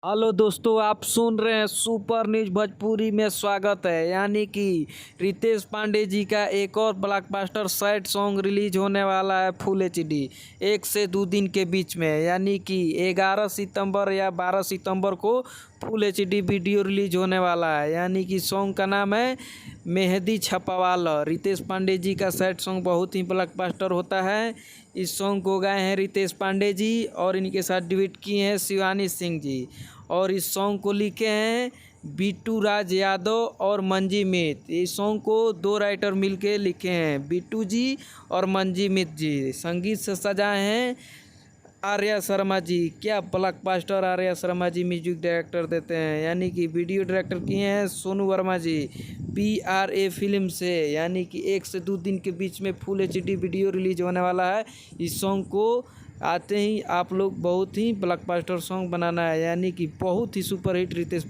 Hello दोस्तों, आप सुन रहे हैं सुपर न्यूज भोजपुरी में। स्वागत है। यानी कि रितेश पांडे जी का एक और ब्लॉकबस्टर सैड सॉन्ग रिलीज होने वाला है फुल एचडी 1 से 2 दिन के बीच में। यानी कि 11 सितंबर या 12 सितंबर को फुल एचडी वीडियो रिलीज होने वाला है। यानी कि सॉन्ग का नाम है मेहंदी छपवाला। रितेश पांडे जी का सैड सॉन्ग बहुत ही ब्लॉकबस्टर होता है। इस सॉन्ग को गाए हैं रितेश पांडे जी और इनके साथ ड्यूट किए हैं शिवानी सिंह जी। और इस सॉन्ग को लिखे हैं बिट्टू राज यादव और मंजी मित। इस सॉन्ग को 2 राइटर मिलके लिखे हैं, बिट्टू जी और मंजी मित जी। संगीत से सजाए हैं आर्या शर्मा जी। क्या blockbuster Arya Sharma ji music director देते हैं। यानी कि वीडियो डायरेक्टर किए हैं सोनू वर्मा जी PRA फिल्म से। यानी कि 1 से 2 दिन के बीच में फुल एचडी वीडियो रिलीज होने वाला है। इस सॉन्ग को आते ही आप लोग बहुत ही ब्लॉकबस्टर सॉन्ग बनाना है। यानी कि बहुत ही सुपर हिट रितेश